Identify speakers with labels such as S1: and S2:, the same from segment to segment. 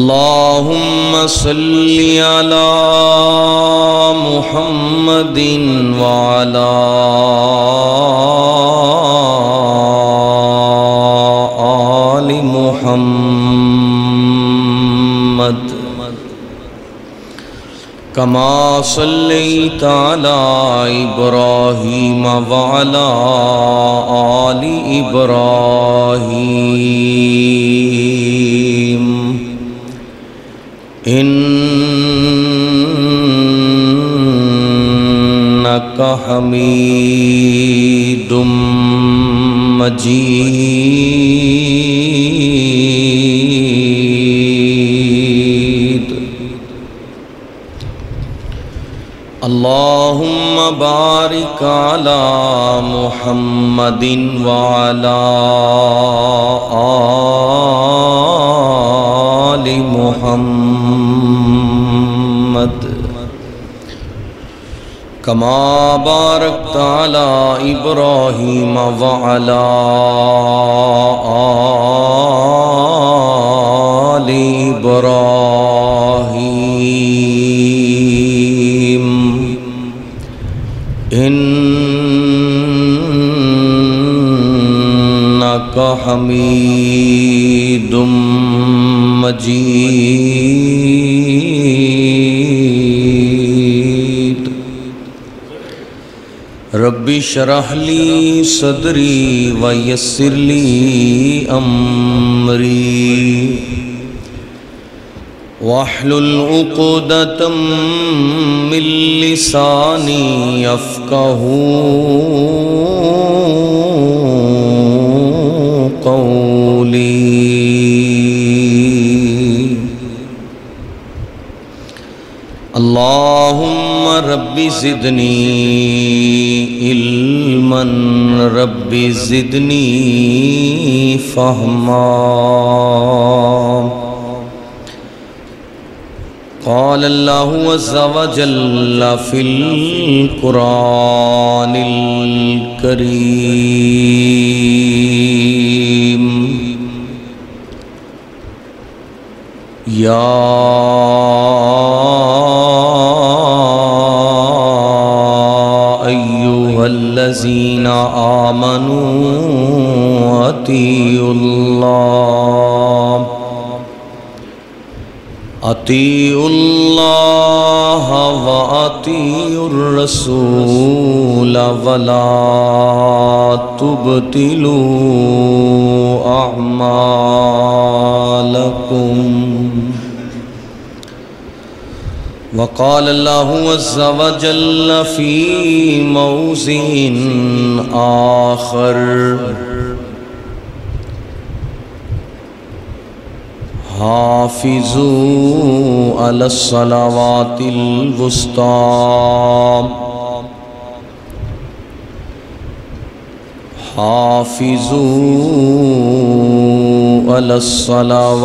S1: اللہم صلی علی محمد وعلی آل محمد کما صلیت علی ابراہیم وعلی آل ابراہیم انک حمید مجید اللہم بارک علی محمد وعلی آل محمد کما بارکت علی ابراہیم وعلی آل ابراہیم انک حمید مجید رب اشرح لی صدری ویسر لی امری واحلل عقدۃ من لسانی یفقہوا قولی اللہم رب زدنی علما رب زدنی فہما قال اللہ عز وجل فی القرآن الکریم یا ایہا الذین آمنوا اطیعوا اللہ وَأَطِيعُوا الرَّسُولَ وَلَا تُبْطِلُوا أَعْمَالَكُمْ وقال اللہ عز وجل فی موضع آخر حافظوا علی الصلوات الوسطی حافظوا علی الصلوات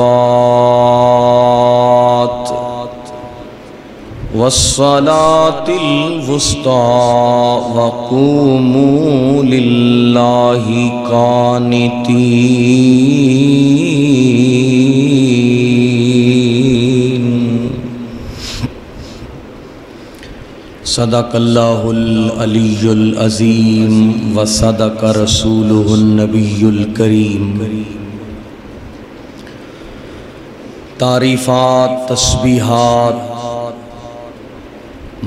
S1: والصلاة الوسطى وقوموا للہ قانتین صدق اللہ العلی العظیم وصدق رسولہ النبی الکریم تعریفات تسبیحات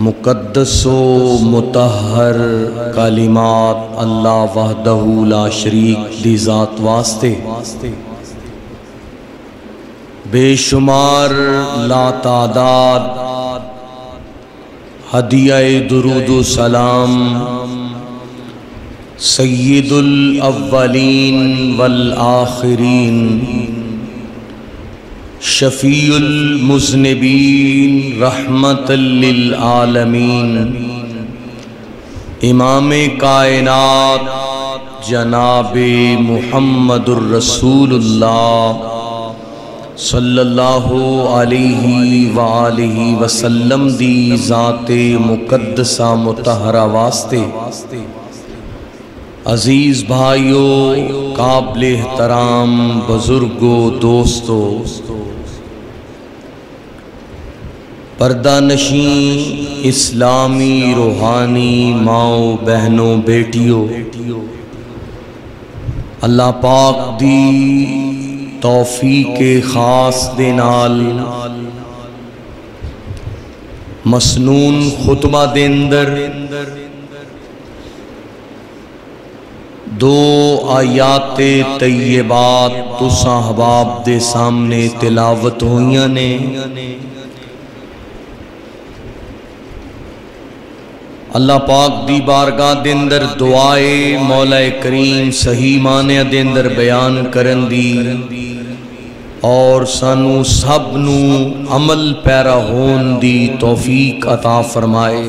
S1: مقدس و مطہر کلمات اللہ وحدہ لا شریک دی ذات واسطے بے شمار لا تعداد ہدیہ درود و سلام سید الاولین والآخرین شفیع المذنبین رحمت للعالمین امام کائنات جناب محمد الرسول اللہ صلی اللہ علیہ وآلہ وسلم دی ذات مقدسہ مطہرہ واسطے عزیز بھائیوں، قابل احترام بزرگوں، دوستوں، پردہ نشین اسلامی روحانی ماؤں بہنوں بیٹیوں، اللہ پاک دی توفیق خاص دے نال مسنون خطبہ دے اندر دو آیات طیبات تساں احباب دے سامنے تلاوت ہوئیاں نے۔ اللہ پاک دی بارگاہ دے اندر دعائے مولا کریم صحیح معنی دے اندر بیان کرن دی اور سانو سب نو عمل پیرا ہون دی توفیق عطا فرمائے۔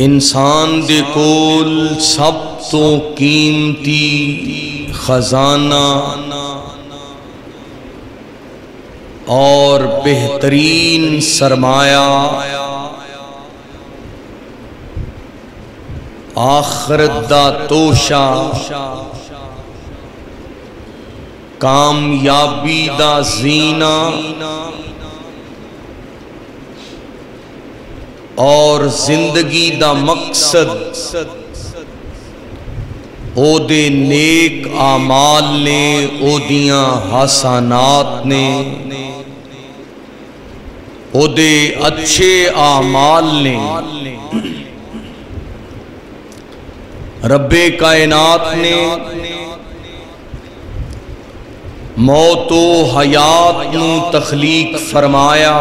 S1: انسان دے کول سب تو قیمتی خزانہ اور بہترین سرمایہ آخرت دا توشہ، کامیابی دا زینہ اور زندگی دا مقصد او دے نیک اعمال نے، او دیاں حسنات نے، او دے اچھے اعمال نے۔ رب کائنات نے موت و حیات نو تخلیق فرمایا،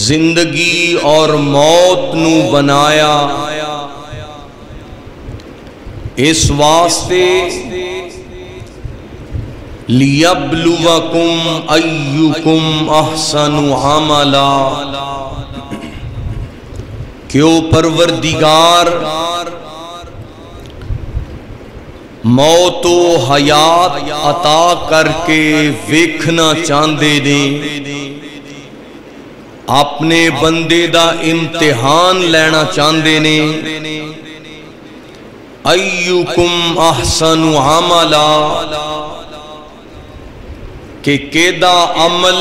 S1: زندگی اور موت نو بنایا، اس واسطے لِيَبْلُوَكُمْ أَيُّكُمْ أَحْسَنُ عَمَلًا، کیوں پروردگار موت و حیات عطا کر کے ویکھنا چاندے نے، اپنے بندے دا امتحان لینا چاندے نے۔ ایکم احسن عملا، کہ کیدا عمل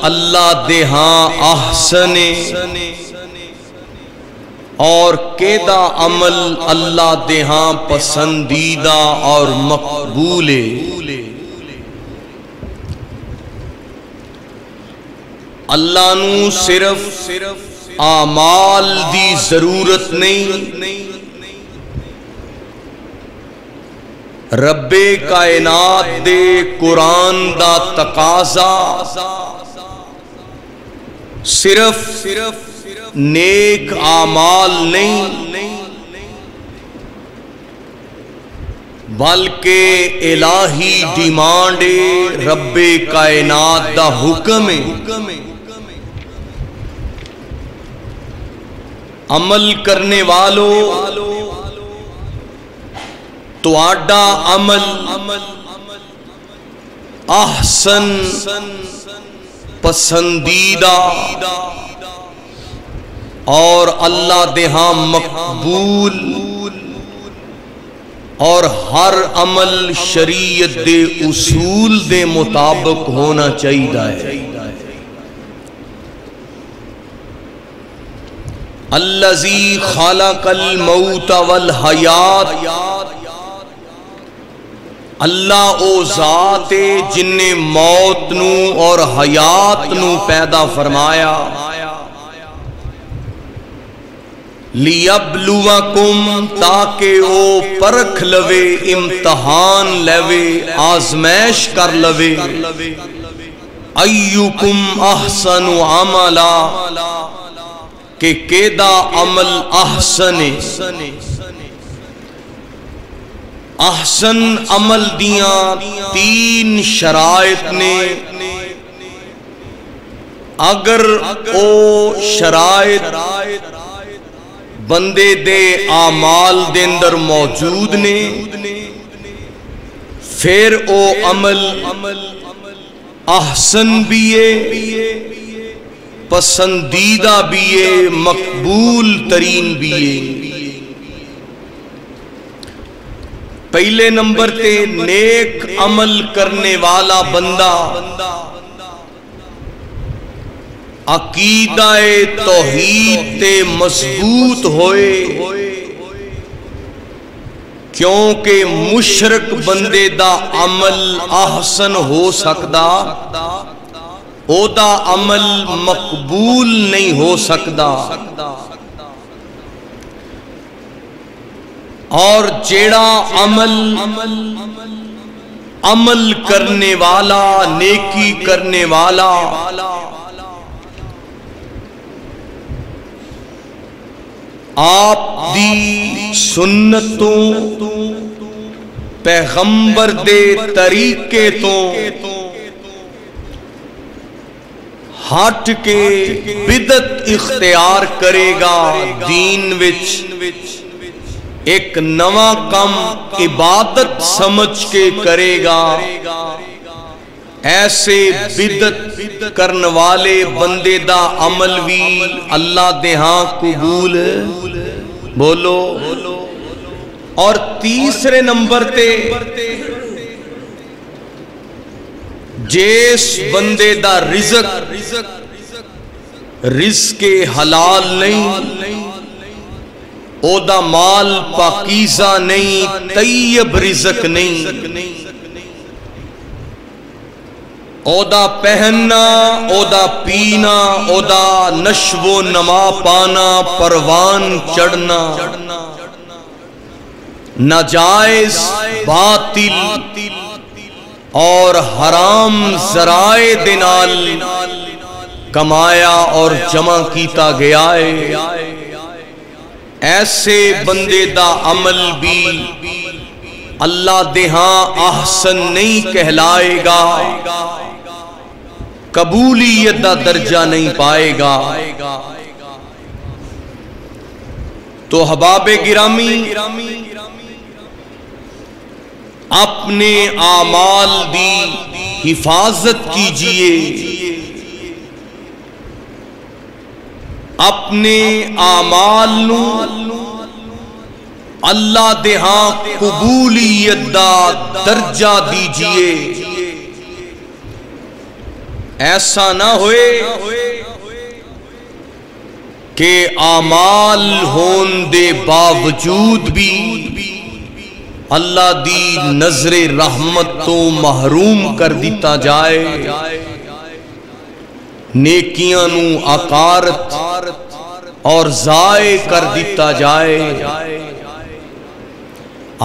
S1: اللہ دے ہاں احسن اور کیدا عمل اللہ دے ہاں پسندیدہ اور مقبول۔ اللہ نو صرف اعمال دی ضرورت نہیں، رب کائنات دے قرآن دا تقاضا صرف نیک اعمال نہیں بلکہ الہی ڈیمانڈ رب کائنات دا حکم ہے۔ عمل کرنے والو تو آڈا عمل احسن پسندیدہ اور اللہ دے ہاں مقبول، اور ہر عمل شریعت دے اصول دے مطابق ہونا چاہیے۔ الذی خلق الموت والحیات، اللہ او ذات جن نے موت نو اور حیات نو پیدا فرمایا۔ لیبلوکم، تاکہ او پرکھ لوے، امتحان لوے، آزمائش کر لوے۔ ایکم احسن عملا، کہ کیدا عمل احسن۔ احسن عمل دیاں تین شرائط نے، اگر او شرائط بندے دے اعمال دے اندر موجود نے، پھر او عمل احسن بھی ہے، پسندیدہ بھی ہے، مقبول ترین بھی ہے۔ پہلے نمبر تے نیک عمل کرنے والا بندہ عقیدہ توحید تے مضبوط ہوئے، کیونکہ مشرک بندے دا عمل احسن ہو سکدا، او دا عمل مقبول نہیں ہو سکدا، اور جیڑا عمل کرنے والا، نیکی کرنے والا آپ دی سنتوں پیغمبر دے طریقے تو ہٹ کے بدعت اختیار کرے گا، دین وچ ایک نواں کم عبادت سمجھ کے کرے گا، ایسے بدعت کرن والے بندے دا عمل بھی اللہ دے ہاں قبول بولو۔ اور تیسرے نمبر تے جس بندے دا رزق حلال نہیں، او دا مال پاکیزہ نہیں، طیب رزق نہیں، او دا پہننا، او دا پینا، او دا نشو و نما پانا، پروان چڑھنا، ناجائز باطل اور حرام ذرائع دے نال کمایا اور جمع کیتا گیا ہے، ایسے بندے دا عمل بھی اللہ دے ہاں احسن نہیں کہلائے گا، قبولیت دا درجہ نہیں پائے گا۔ تو احباب گرامی، اپنے اعمال دی حفاظت کیجئے، اپنے اعمال نو اللہ دے ہاں قبولیت دا درجہ دیجئے، ایسا نہ ہوئے کہ اعمال ہون دے باوجود بھی اللہ دی نظر رحمت تو محروم کر دیتا جائے، نیکیاں نو اکارت اور ضائع کر دیتا جائے۔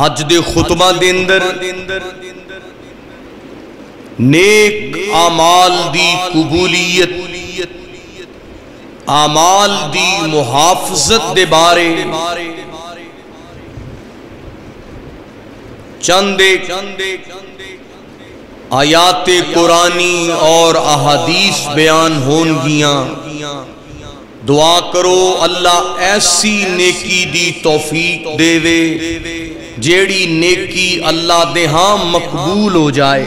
S1: آج دے خطبہ دے اندر نیک اعمال دی قبولیت، اعمال دی محافظت دے بارے چند آیات قرآنی اور احادیث بیان ہون گیاں۔ دعا کرو اللہ ایسی نیکی دی توفیق دے وے جیڑی نیکی اللہ دے ہاں مقبول ہو جائے۔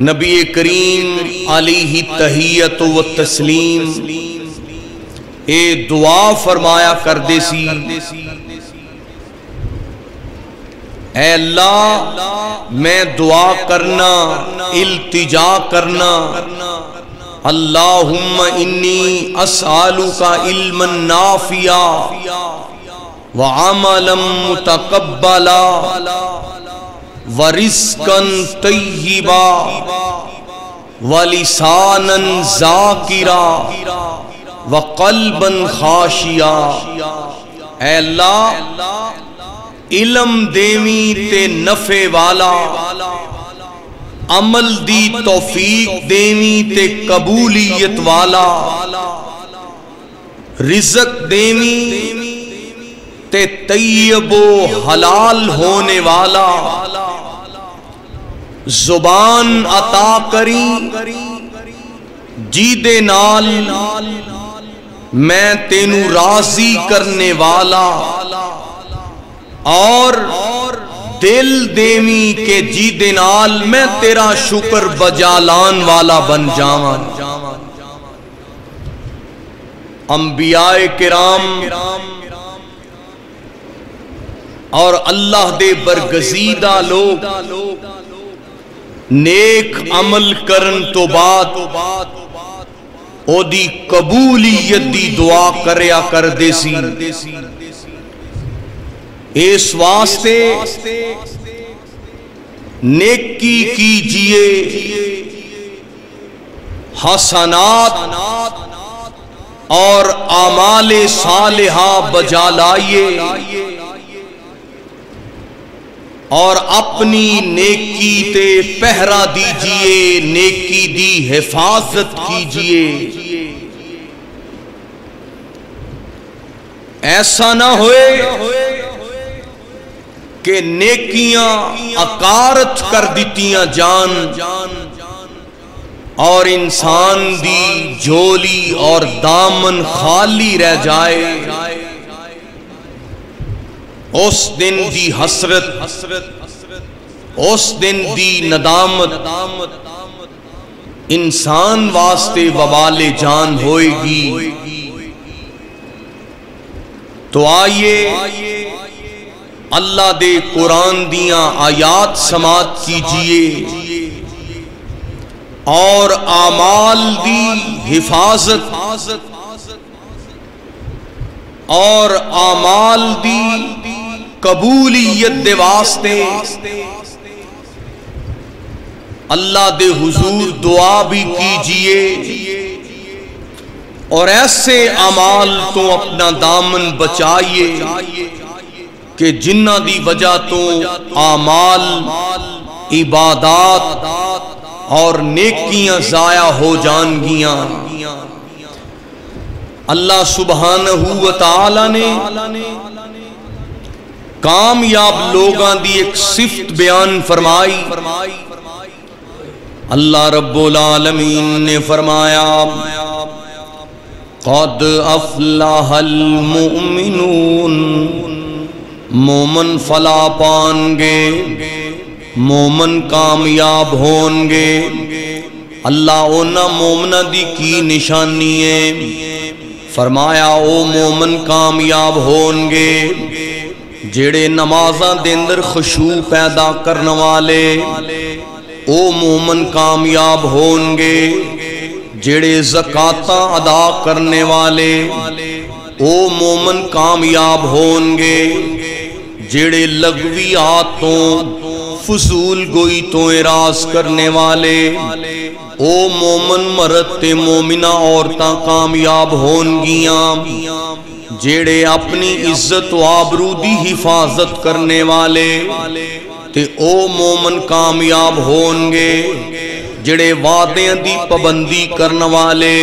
S1: نبی کریم علیہ تحیت و تسلیم اے دعا فرمایا کر دے سی، اے اللہ میں دعا کرنا، التجا کرنا، اللہم انی اسألوکا علما نافعا وعملا متقبلا ورزقا طیبا ولسانا ذاکرا وقلبا خاشعا۔ اے اللہ علم دیویں تے نفع والا، عمل دی توفیق دیویں تے قبولیت والا، رزق دیویں تے طیب و حلال ہونے والا، زبان عطا کری جی دے نال میں تینو راضی کرنے والا، اور دل دیویں کے جی دے نال میں تیرا شکر بجالان والا بن جاواں۔ انبیاء کرام اور اللہ دے برگزیدہ لوگ نیک عمل کرن تو بعد او دی قبولیت دی دعا کریا کر دے سی. اس واسطے نیکی کیجئے، حسنات اور اعمال صالحہ بجا لائیے، اور اپنی نیکی تے پہرا دیجئے، نیکی دی حفاظت کیجئے. ایسا نہ ہوئے کہ نیکیاں اکارت کر دیتیاں جان اور انسان دی جھولی اور دامن خالی رہ جائے. اس دن دی حسرت، اس دن دی ندامت انسان واسطے وبال جان ہوئے گی. تو آئیے اللہ دے قرآن دیاں آیات سماعت کیجئے اور اعمال دی حفاظت اور اعمال دی قبولیت دے واسطے اللہ دے حضور دعا بھی کیجئے، اور ایسے اعمال تو اپنا دامن بچائیے کہ جنہ دی وجہ تو اعمال، عبادات اور نیکیاں ضائع ہو جان گیاں. اللہ سبحانہ و تعالی نے کامیاب لوگاں دی ایک صفت بیان فرمائی. اللہ رب العالمین نے فرمایا قد افلح المؤمنون، مومن فلاح پان گے، مومن کامیاب ہون گے. اللہ اونا مومنہ دی کی نشانی ہے؟ فرمایا او مومن کامیاب ہون گے جڑے نمازاں دے اندر خشوع پیدا کرنے والے. او مومن کامیاب ہون گے جڑے زکاتاں ادا کرنے والے. او مومن کامیاب ہون گے جڑے لغویاتوں، فضول گوئی تو اعراض کرنے والے. او مومن مرد تے مومنہ عورتاں کامیاب ہون گیاں جڑے اپنی عزت و آبرو دی حفاظت کرنے والے. تے او مومن کامیاب ہون گے جڑے وعدیاں دی پابندی کرنے والے،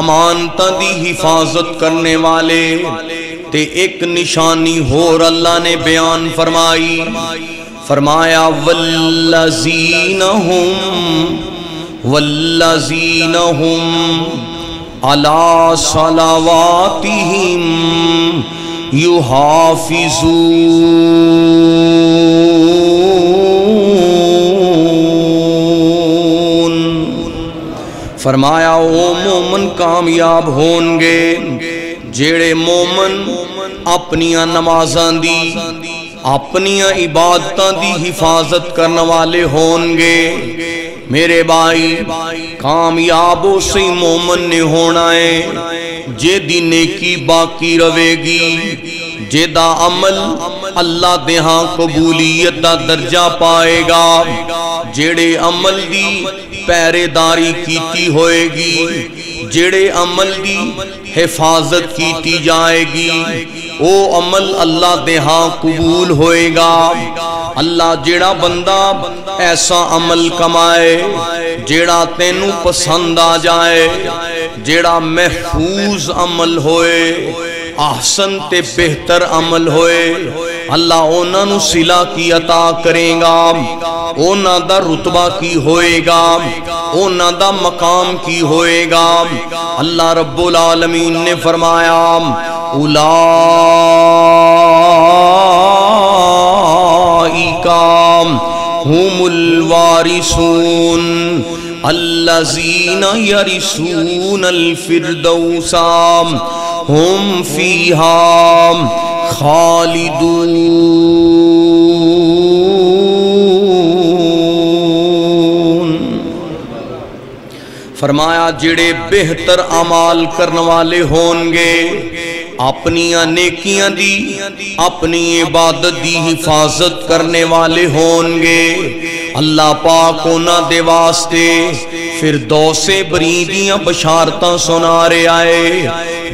S1: امانتاں دی حفاظت کرنے والے. تے ایک نشانی اور اللہ نے بیان فرمائی، فرمایا والذین ہم علی صلواتہم یحافظون. فرمایا او مومن کامیاب ہون گے جیڑے مومن اپنیاں نمازاں دی، اپنیاں عبادتاں دی حفاظت کرنے والے ہون گے. میرے بھائی کامیاب اسی مومن نے ہونا ہے جے دی نیکی باقی رہے گی، جے دا عمل اللہ دے ہاں قبولیت دا درجہ پائے گا، جڑے عمل دی پہرے داری کیتی ہوئے گی، جڑے عمل دی حفاظت کیتی جائے گی، او عمل اللہ دے ہاں قبول ہوئے گا. اللہ جڑا بندہ ایسا عمل کمائے جڑا تینوں پسند آ جائے، جڑا محفوظ عمل ہوئے، احسن تے بہتر عمل ہوئے، اللہ اونا نو صلہ کی عطا کرے گا، اونا دا رتبہ کی ہوئے گا، اونا دا مقام کی ہوئے گا. اللہ رب العالمین نے فرمایا اولئک هم الوارثون الذین یرثون الفردوس هم فیہا خالدون۔ فرمایا جڑے بہتر اعمال کرنے والے ہون گے اپنیاں نیکیاں دی اپنی عبادت دی حفاظت کرنے والے ہون گے، اللہ پاک انہاں دے واسطے فردوس بریدیاں بشارتاں سنا رہے آئے،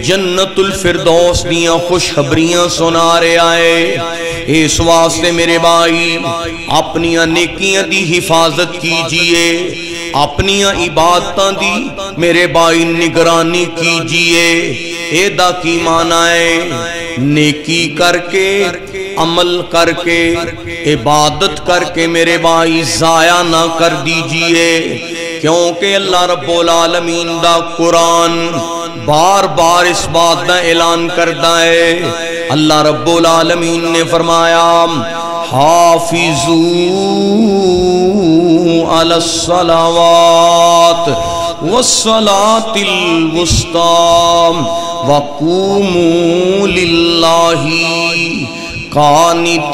S1: جنت الفردوس دیاں خوشخبریاں سنا رہے آئے۔ اس واسطے میرے بھائی اپنیاں نیکیاں دی حفاظت کیجئے، اپنیاں عبادتاں دی میرے بھائی نگرانی کیجئے۔ اے دا کی معنی ہے نیکی کر کے عمل کر کے عبادت کر کے میرے بھائی ضائع نہ کر دیجئے، کیونکہ اللہ رب العالمین دا قرآن بار بار اس بات دا اعلان کرتا ہے۔ اللہ رب العالمین نے فرمایا حافظوا علی الصلوات والصلاة الوسطی وقوموا للہ قانتین۔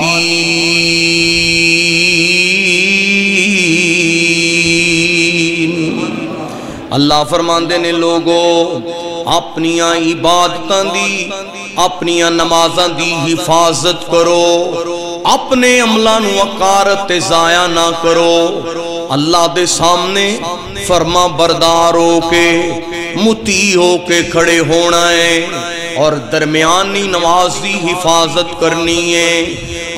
S1: اللہ فرماندے نے لوگو اپنیاں عبادتاں دی اپنیاں نمازاں دی حفاظت کرو، اپنے عملاں نو وقارت ضائع نہ کرو، اللہ دے سامنے فرما بردار ہو کے مطیع ہو کے کھڑے ہونا ہے، اور درمیانی نماز دی حفاظت کرنی ہے،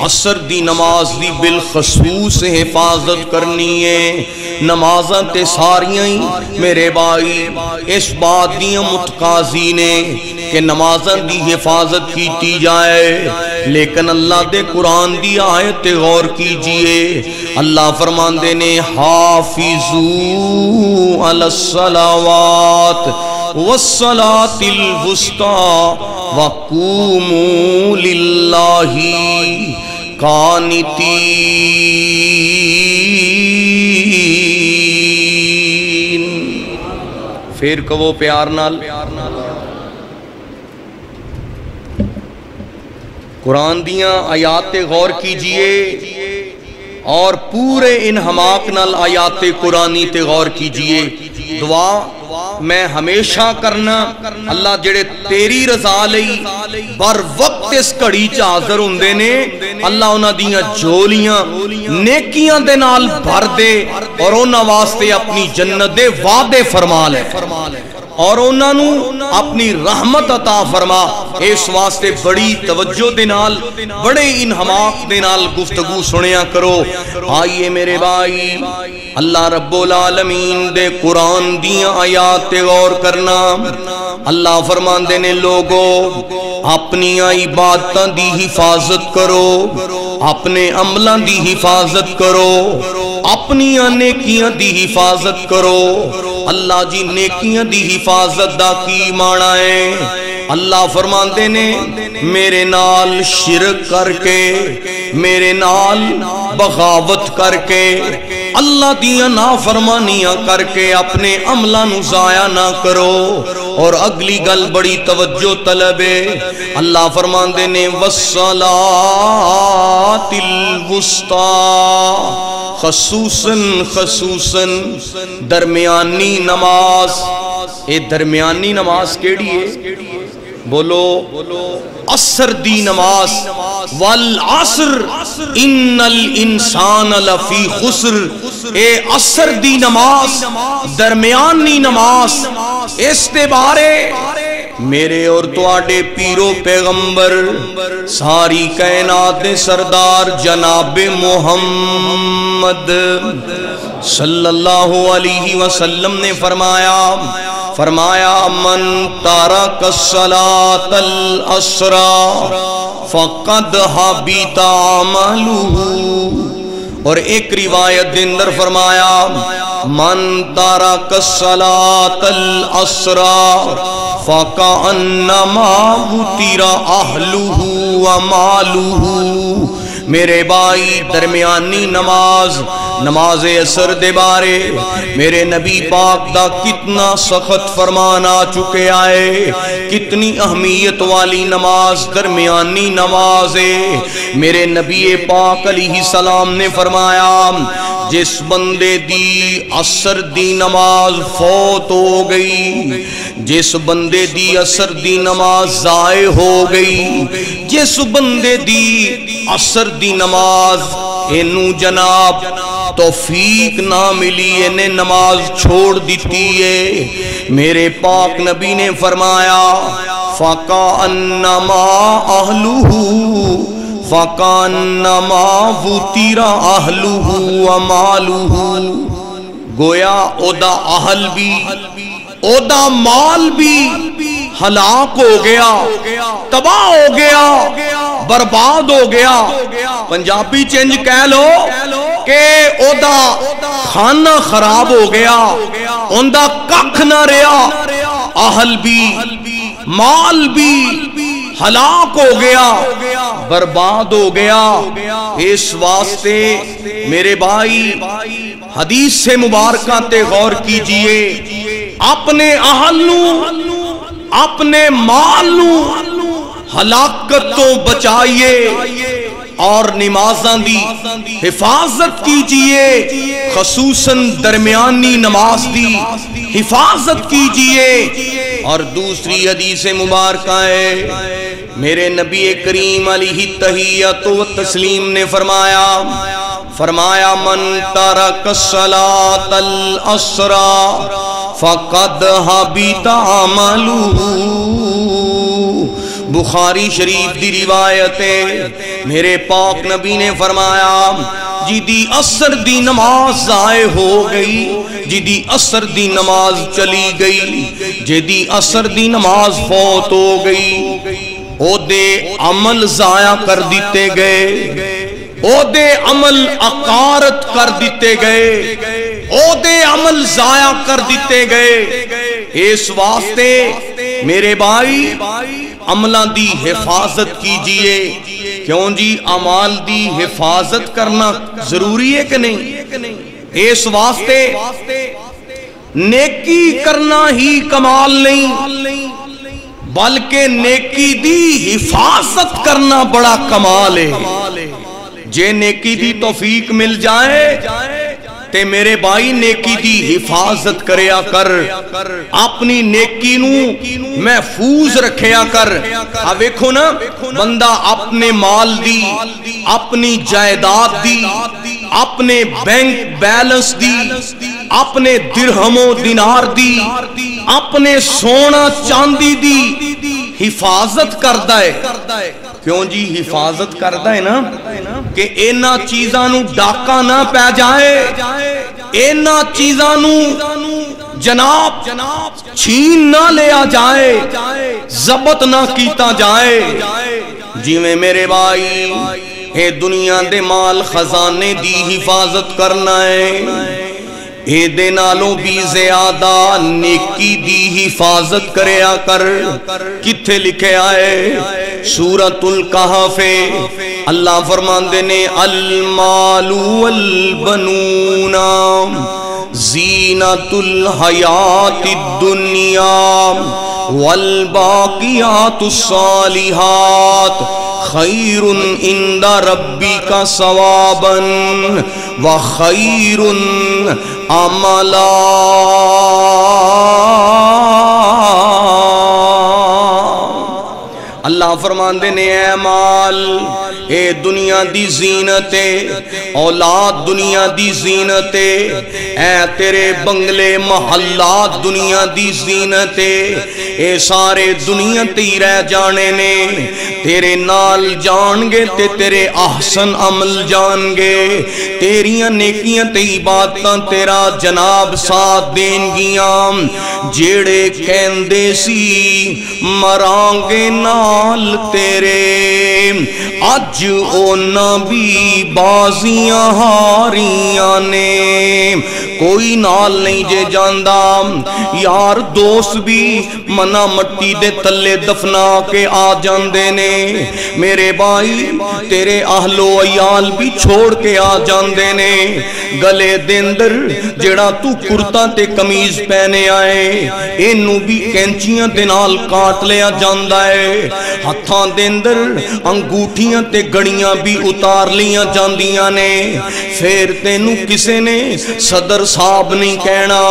S1: عصر دی نماز دی بالخصوص حفاظت کرنی ہے۔ نمازاں تے ساریاں ہی میرے بھائی اس بات دیاں متقاضی نے کہ نمازاں دی حفاظت کیتی جائے، لیکن اللہ دے قرآن دی آیت غور کیجئے، اللہ فرماندے نے حافظوا علی الصلوات والصلاة الوسطی وقوموا للہ قانتین۔ پھر کہو پیار نال قرآن دیاں آیات غور کیجئے اور پورے انہماک نال آیات قرآنی تے غور کیجئے۔ دعا میں ہمیشہ کرنا اللہ جڑے تیری رضا لئی بر وقت اس کڑی چ حاضر ہوندے نے، اللہ انہاں دیاں جولیاں نیکیاں دے نال بھر دے اور انہاں واسطے اپنی جنت دے وعدے فرما لے، اور انہاں نو اپنی رحمت عطا فرما۔ اس واسطے بڑی توجہ دے نال بڑے انہماک دے نال گفتگو سنیا کرو۔ آئیے میرے بھائی اللہ رب العالمین دے قرآن دیاں آیات غور کرنا۔ اللہ فرماندے نے لوگو اپنی عبادتاں دی حفاظت کرو، اپنے عملاں دی حفاظت کرو، اپنی نیکیاں دی حفاظت کرو۔ اللہ جی نیکیاں دی حفاظت دا کی معنی ہے؟ اللہ فرماندے نے میرے نال شرک کر کے، میرے نال بغاوت کر کے، اللہ دیاں نافرمانیاں کر کے اپنے عملاں نو ضائع نہ کرو۔ اور اگلی گل بڑی توجہ طلب ہے، اللہ فرماندے نے والصلاة الوسطی، خصوصاً درمیانی نماز۔ اے درمیانی نماز کیڑی ہے؟ بولو عصر دی نماز، والعصر ان الانسان لفی خسر۔ اے عصر دی نماز درمیانی نماز، اس دے بارے میرے اور تواڈے پیرو پیغمبر ساری کائنات دے سردار جناب محمد صلی اللہ علیہ وسلم نے فرمایا من ترک الصلاۃ العصر فقد حبط عملہ۔ اور ایک روایت دے اندر فرمایا من ترک الصلاۃ العصر فکأنما وطر اہلہ ومالہ۔ میرے بھائی درمیانی نماز نماز اثر دے بارے میرے نبی پاک دا کتنا سخت فرمان آ چکے آئے، کتنی اہمیت والی نماز درمیانی نماز ہے۔ میرے نبی پاک علیہ السلام نے فرمایا جس بندے دی عصر دی نماز فوت ہو گئی، جس بندے دی عصر دی نماز ضائع ہو گئی، جس بندے دی عصر دی نماز اینو جناب توفیق نہ ملی، انہیں نماز چھوڑ دیتی ہے، میرے پاک نبی نے فرمایا فَكَأَنَّمَا أَهْلُهُ فَكَأَنَّمَا وُتِرَ أَهْلُهُ وَمَالُهُ، گویا اودا اہل بھی اودا مال بھی ہلاک ہو گیا، تباہ ہو گیا، برباد ہو گیا۔ پنجابی چنج کہہ لو کہ اودا کھانا خراب ہو گیا، اوندا ککھ نہ رہا، اہل بھی مال بھی ہلاک ہو گیا، برباد ہو گیا۔ اس واسطے میرے بھائی حدیث سے مبارکہ تے غور کیجئے، اپنے اہل نو اپنے مال نو ہلاکت تو بچائیے اور نمازاں دی حفاظت کیجئے، خصوصاً درمیانی نماز دی حفاظت کیجئے۔ اور دوسری حدیث مبارکہ ہے میرے نبی کریم علیہ التحیۃ و تسلیم نے فرمایا من ترک الصلاۃ العصر فقد حبط عملہ، بخاری شریف دی روایت ہے، میرے پاک نبی نے فرمایا جدی عصر دی نماز ضائع ہو گئی، جدی عصر دی نماز چلی گئی، جدی عصر دی نماز فوت ہو گئی، او دے عمل ضائع کر دیتے گئے، او دے عمل اقارت کر دیتے گئے، او دے عمل ضائع کر دیتے گئے۔ اس واسطے میرے بھائی عملہ دی حفاظت کیجئے، کیوں جی اعمال دی حفاظت کرنا ضروری ہے کہ نہیں؟ اس واسطے نیکی کرنا ہی کمال نہیں بلکہ نیکی دی حفاظت کرنا بڑا کمال ہے۔ جے نیکی دی توفیق مل جائے تے میرے بھائی نیکی دی حفاظت کریا کر، اپنی نیکی نو محفوظ رکھیا کر۔ اب ویکھو نا بندہ اپنے مال دی، اپنی جائیداد دی، اپنے بینک بیلنس دی، اپنے درہم و دینار دی، اپنے سونا چاندی دی حفاظت کردا ہے، کیوں جی حفاظت کردا ہے نا کہ اینا چیزاں نو ڈاکہ نہ پہ جائے، اینا چیزاں نو جناب چھین نہ لیا جائے، ضبط نہ کیتا جائے۔ جی میں میرے بھائی اے دنیا دے مال خزانے دی حفاظت کرنا ہے، اے دے نالوں بھی زیادہ نیکی دی حفاظت کریا کر۔ کتھے لکھے آئے سورۃ الکہف، اللہ فرماندے نے المال والبنون زینۃ الحیات الدنیا والباقیات الصالحات خیر عند ربک ثوابا وخیر عملا۔ اللہ فرماندے نے اے مال اے دنیا دی زینت، اولاد دنیا دی زینت، اے تیرے بنگلے محلات دنیا دی زینت، اے سارے دنیا تے رہ جانے نے، تیرے نال جان گے تے تیرے احسن عمل جان گے، تیریاں نیکیاں تے عبادتاں تیرا جناب ساتھ دین گیاں۔ جیڑے کہندے سی مرانگے نال تیرے، اج اونا بھی بازیاں ہاریاں نے، کوئی نال نہیں جے جاندا، یار دوست بھی منا مٹی دے تلے دفنا کے آ جاندے نے۔ میرے بھائی تیرے اہل و عیال بھی چھوڑ کے آ جاندے نے گلے دے اندر جڑا تو کرتا تے قمیض پہنے آئے اینو بھی کینچیاں دے نال کاٹ لیا جاندا ہے ہتھاں دے اندر انگوٹھیاں تے گڑیاں بھی اتار لیاں جاندیاں نے پھر تینوں کسے نے صدر صاحب نہیں کہنا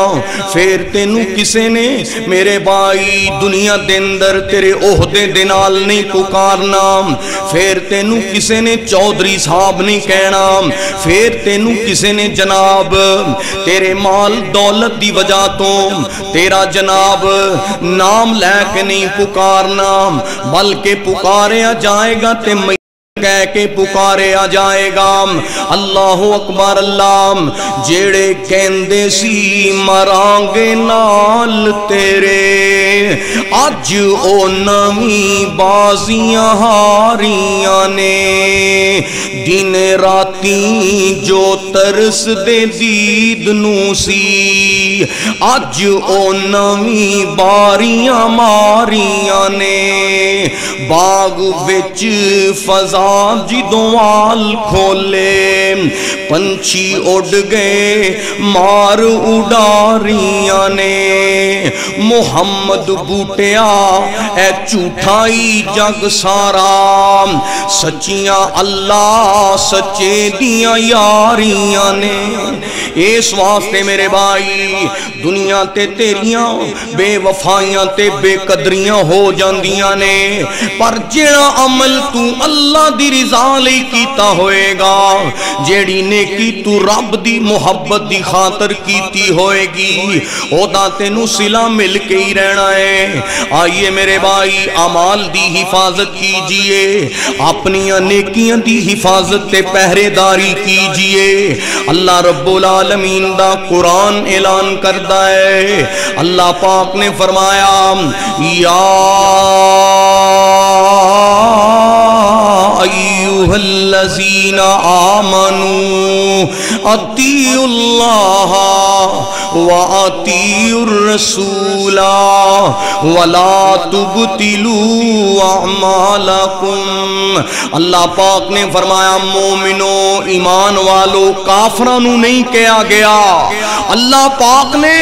S1: پھر تینوں کسے نے میرے بھائی دنیا دے اندر تیرے عہدے دے نال نہیں پکارنا پھر تینوں کسے نے چودھری صاحب نہیں کہنا پھر تینوں کسے نے جناب تیرے مال دولت دی وجہ تو تیرا جناب نام لے کے نہیں پکارنا بلکہ پکاریا جائے گا تے کہہ کے پکارے آ جائے گا اللہ اکبر اللہ جیڑے کہندے سی مرانگے نال تیرے اج او نویں بازیاں ہاریاں نے دن راتی جو ترس دے دید نو سی اج او نویں باریاں ماریاں نے باغ وچ فضا جدوں آل کھولے پنچھی اڑ گئے مار اڈاریاں نے محمد بوٹیا اے جھوٹائی جگ سارا سچیاں اللہ سچے دیاں یاریاں نے اس واسطے میرے بھائی دنیا تے تیریاں بے وفائیاں تے بے قدریاں ہو جاندیاں نے پر جڑا عمل تو اللہ دی رضا لئی کیتا ہوئے گا جیڑی نیکی تو رب دی محبت دی خاطر کیتی ہوئے گی او دا تینوں صلہ مل کے ہی رہنا ہے آئیے میرے بھائی اعمال دی حفاظت کیجئے اپنی نیکیاں دی حفاظت تے پہرے داری کیجئے اللہ رب العالمین دا قرآن اعلان کرتا ہے اللہ پاک نے فرمایا یا ایوہ الذین آمنوا اطیعوا اللہ وَأَطِیعُوا الرَّسُولَ وَلَا تُبْطِلُوا اعمالکم اللہ پاک نے فرمایا مومنو ایمان والو کافرانو نہیں کہا گیا اللہ پاک نے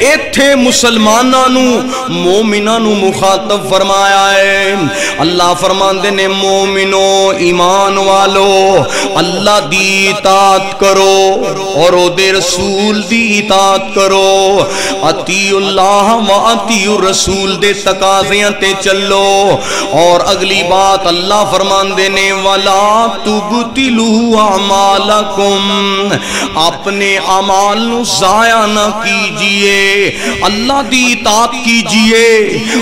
S1: ایتھے مسلمانانو مومنانو مخاطب فرمایا ہے اللہ فرماندے نے مومنو ایمان والو اللہ دی اطاعت کرو اور او دے رسول دی اطاعت کرو اطیعوا اللہ و اطیعوا الرسول دے تقاضیاں تے چلو اور اگلی بات اللہ فرماندے نے وَلَا تُبْطِلُوا اعمالکم اپنے اعمال نو ضائع نہ کیجئے اللہ دی اطاعت کیجئے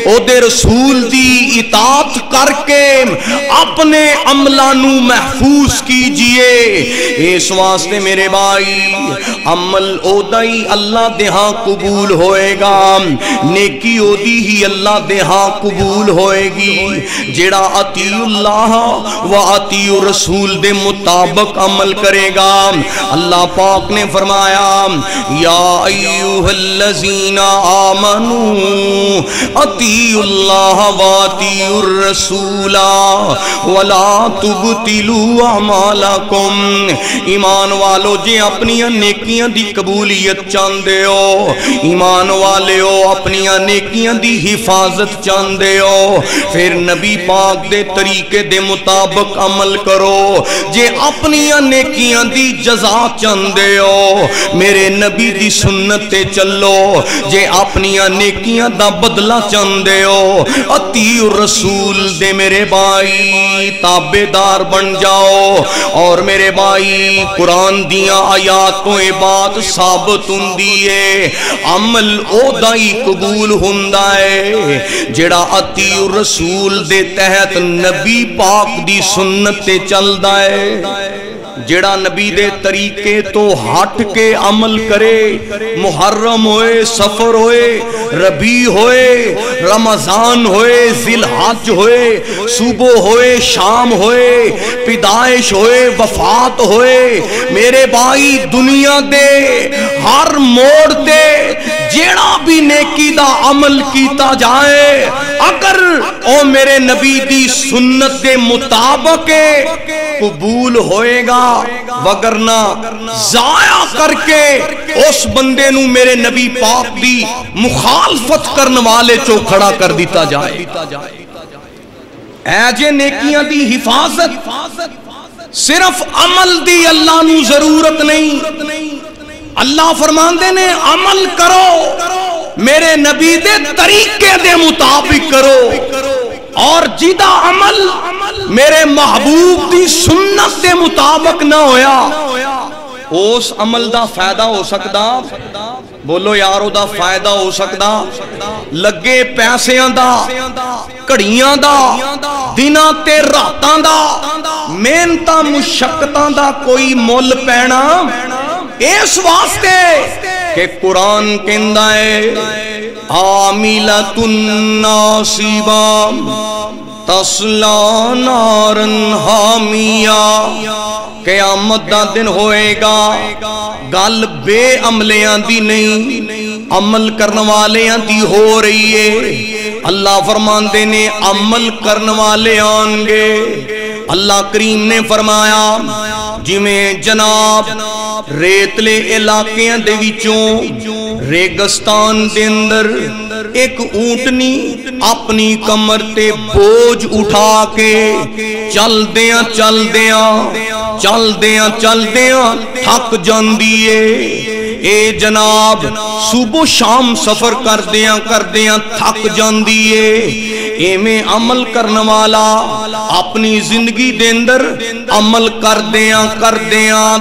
S1: او دے رسول دی اطاعت کر کے اپنے عملانو محفوظ کیجئے اس واسطے میرے بھائی عمل او دائی اللہ دے ہاں قبول ہوئے گا نیکی او دی ہی اللہ دے ہاں قبول ہوئے گی جڑا اطیعوا اللہ و اطیعوا الرسول دے مطابق عمل کرے گا اللہ پاک نے فرمایا یا ایوہ الذین آمنوا اطیعوا اللہ و اطیعوا الرسول ولا تبطلوا اعمالکم ایمان والو جے اپنی نیکیاں دی قبولیت چاندے ہو ایمان والے ہو اپنی نیکیاں دی حفاظت چاندے ہو پھر نبی پاک دے طریقے دے مطابق عمل کرو جے اپنی نیکیاں دی جزا چاندے ہو میرے نبی دی سنت تے چلو جے اپنی نیکیاں دا بدلہ چاندے ہو اطیعوا الرسول دے میرے بھائی تابعدار بن جاؤ اور میرے بھائی قرآن دیاں آیاتوں بات ثابت ہوندی ہے عمل او دائی قبول ہوندا ہے جڑا اطیعوا الرسول دے تحت نبی پاک دی سنت تے چلدا ہے جڑا نبی دے طریقے تو ہٹ کے عمل کرے محرم ہوئے سفر ہوئے ربیع ہوئے رمضان ہوئے ذی الحج ہوئے صبح ہوئے شام ہوئے پیدائش ہوئے وفات ہوئے میرے بھائی دنیا دے ہر موڑ تے جیڑا بھی نیکی دا عمل کیتا جائے اگر او میرے نبی دی سنت دے مطابق قبول ہوئے گا، وگرنہ ضائع کر کے اس بندے نو میرے نبی پاک دی مخالفت کرنے والے چو کھڑا کر دیتا جائے۔ اے جے نیکیاں دی حفاظت صرف عمل دی اللہ نو ضرورت نہیں، اللہ فرماندے نے عمل کرو میرے نبی دے طریقے دے مطابق کرو، اور جیدہ عمل میرے محبوب دی سنت دے مطابق نہ ہویا اس عمل دا فائدہ ہو سکدا، بولو یارو دا فائدہ ہو سکدا، لگے پیسیاں دا، کڑیاں دا، دناں تے راتاں دا، محنتاں مشقتاں دا کوئی مول پینا اس واسطے کہ قرآن کہندا ہے عاملۃ ناصبہ تصلی نارا حامیہ، قیامت دا دن ہوئے گا گل بے عملیاں دی نہیں، عمل کرنے والیاں دی ہو رہی ہے۔ اللہ فرماندے نے عمل کرنے والے آن گے۔ اللہ کریم نے فرمایا جویں جناب ریتلے علاقیاں دے وچوں ریگستان دے اندر ایک اونٹنی اپنی کمر تے بوجھ اٹھا کے چل دیاں تھک جاندی ہے۔ اے جناب صبح شام سفر کردیاں تھک جاندی ہے۔ ایویں عمل کرنے والا اپنی زندگی دے اندر عمل کردیاں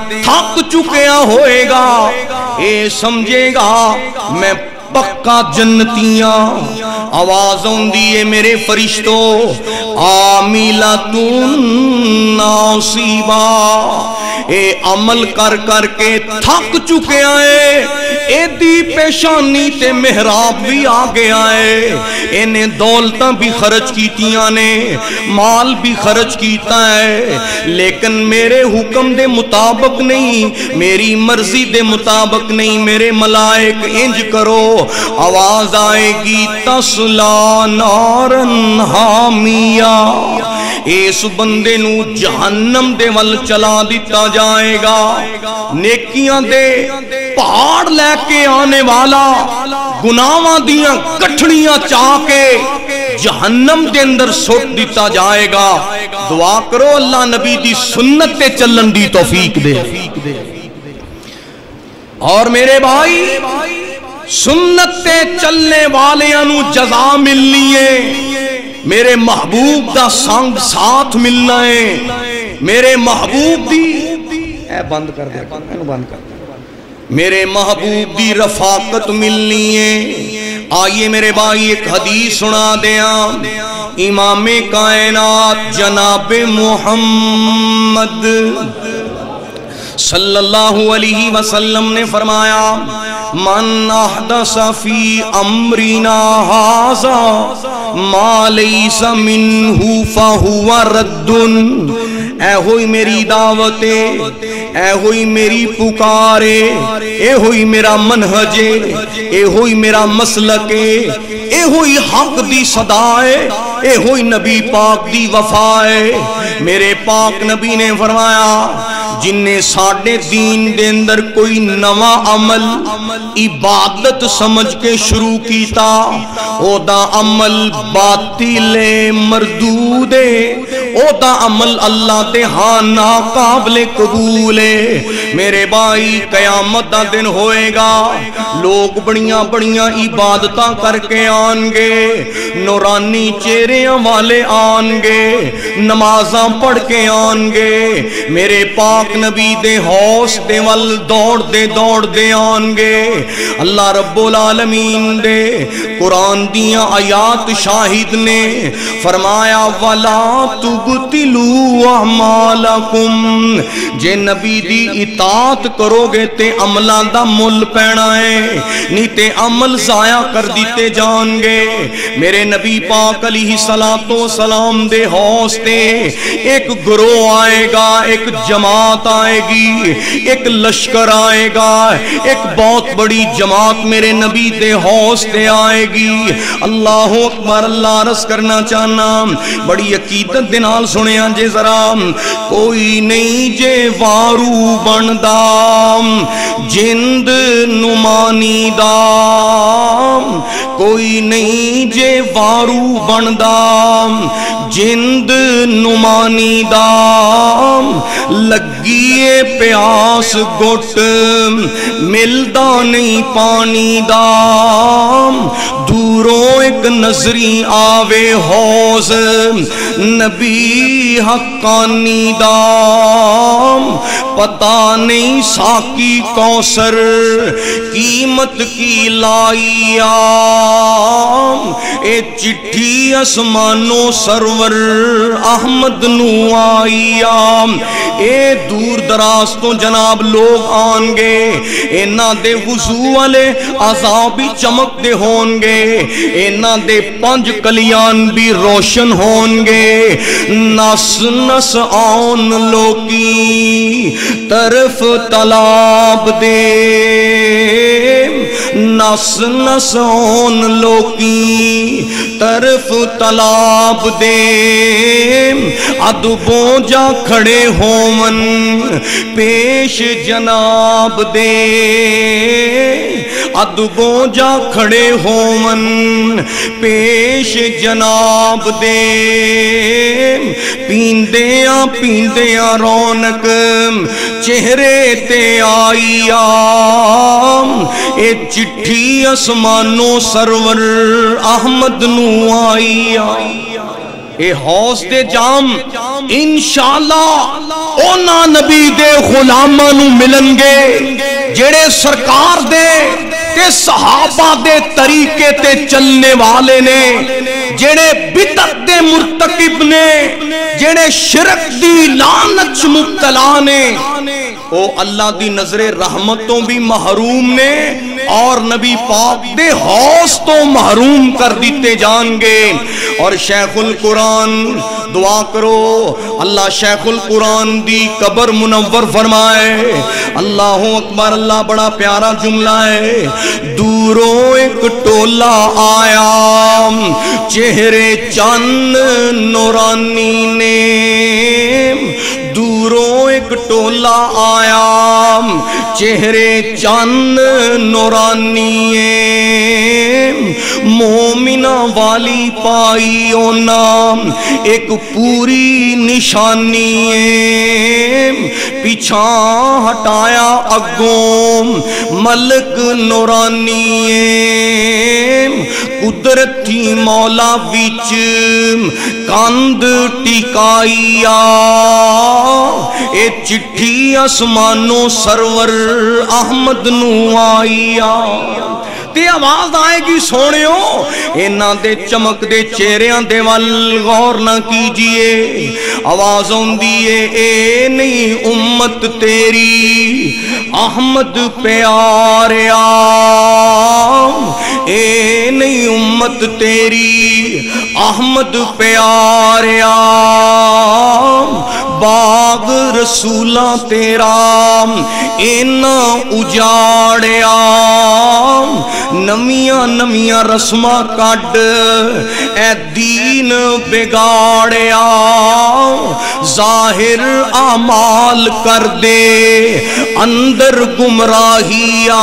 S1: تھک چکیا ہوئے گا، اے سمجھے گا میں پکا جنتیاں۔ آواز ہوندی ہے میرے فرشتوں عاملۃ ناصبہ، اے عمل کر کے تھک چکے آئے، اے دی پیشانی تے محراب بھی آ گیا ہے، انہیں دولتاں بھی خرچ کیتیاں نے، مال بھی خرچ کیتا ہے، لیکن میرے حکم دے مطابق نہیں، میری مرضی دے مطابق نہیں۔ میرے ملائک انج کرو، آواز آئے گی تصلی نارا حامیہ، اس بندے نو جہنم دے ول چلا دیتا جائے گا۔ نیکیاں دے پہاڑ لے کے آنے والا گناہاں دیاں گٹھڑیاں چاہ کے جہنم دے اندر سٹ دیتا جائے گا۔ دعا کرو اللہ نبی دی سنت تے چلن دی توفیق دے۔ اور میرے بھائی سنت تے چلنے والیاں نو جزا ملنی ہے، میرے محبوب دا سنگ ساتھ ملنا ہے، میرے محبوب دی اے بند کر دے، بند کر دے، میرے محبوب دی رفاقت ملنی ہے۔ آئیے میرے بھائی ایک حدیث سنا دیا، امام کائنات جناب محمد صلی اللہ علیہ وسلم نے فرمایا من احدث فی امرنا ھذا ما لیس منہ فہو رد۔ اے ہوئی میری دعوت، اے ہوئی میری پکارے، اے ہوئی میرا منہج، اے ہوئی میرا مسلک، اے ہوئی حق دی صدائے، اے ہوئی نبی پاک دی وفائے۔ میرے پاک نبی نے فرمایا جن نے ساڑھے دین دے اندر کوئی نواں عمل عبادت سمجھ کے شروع کیتا، او دا عمل باطل مردود ہے، او دا عمل اللہ دے ہاں ناقابل قبول ہے۔ میرے بھائی قیامت دا دن ہوئے گا، لوگ بڑیاں عبادتاں کر کے آن گے، نورانی چہریاں والے آن گے، نمازاں پڑھ کے آن گے، میرے پاک نبی دے ہوش دے ول دوڑ دے آن گے۔ اللہ رب العالمین دے قرآن دیاں آیات شاہد نے فرمایا وَلَا تُبْتِلُوا اعْمَالَكُمْ، جے نبی دی اطاعت کرو گے تے عملہ دا مل پینا ہے، نہیں تے عمل ضائع کر دیتے جان گے۔ میرے نبی پاک علیہ السلام دے ہوش تے ایک گروہ آئے گا، ایک جماعت آئے گی، ایک لشکر آئے گا، ایک بہت بڑی جماعت میرے نبی دے ہوش تے آئے گی۔ اللہ اکبر، اللہ عرض کرنا چاہنا بڑی عقیدت دے نال سنیا جے ذرا، کوئی نہیں جے وارو بندا جند نمانی دا کوئی نہیں جے وارو بندا جند نمانی دا لگیے پیاس گٹ ملدا نہیں پانی دا دوروں ایک نظری آوے حوض نبی حقانی دا پتہ نہیں ساکی کوثر قیمت کی لائی اے چٹھی اسمانو سرور احمد نو آئی اے دور دراز تو جناب لوگ آنگے اینا دے وضو والے عذابی چمک دے ہونگے اینا دے پانچ کلیان بھی روشن ہونگے نس نس آن لوکی طرف طلاب دے نس نس آن لوکی طرف طلاب دے ادبوں جا کھڑے ہومن پیش جناب دے ادبوں جا کھڑے ہومن پیش جناب دے پیندیاں پیندیاں رونق چہرے تے آئی اے چٹھی اسمانو سرور احمد نو آئی اے حوض دے جام انشاءاللہ اونا نبی دے غلاماں نو ملن گے جڑے سرکار دے تے صحابہ دے طریقے تے چلنے والے نے جڑے بدعت دے مرتکب نے جڑے شرک دی لعنت مبتلا نے او اللہ دی نظر رحمتوں بھی محروم نے اور نبی پاک دے حوض تو محروم کر دیتے جان گے اور شیخ القرآن دعا کرو اللہ شیخ القرآن دی قبر منور فرمائے اللہ اکبر اللہ بڑا پیارا جملہ ہے دوروں ایک ٹولا آیا چہرے چند نورانی نے دوروں ایک ٹولا آیا چہرے چند نورانی مومنہ والی پائی اونا ایک پوری نشانی پیچھا ہٹایا اگوں ملک نورانی قدرت تھی مولا ویچ کاند ٹکائی اے چٹھی اسمانو سرور احمد نو آئی تے آواز آئے گی سونیو اینا دے چمک دے چہریاں دے وال غور نہ کیجئے آواز ہوندی اے نہیں امت تیری احمد پیاریا اے نہیں امت تیری احمد پیاریا باغ رسولہ تیرا اینا اجاڑیا نمیاں نمیاں رسمہ کڈ اے دین بگاڑیا ظاہر اعمال کر دے اندر گمراہیا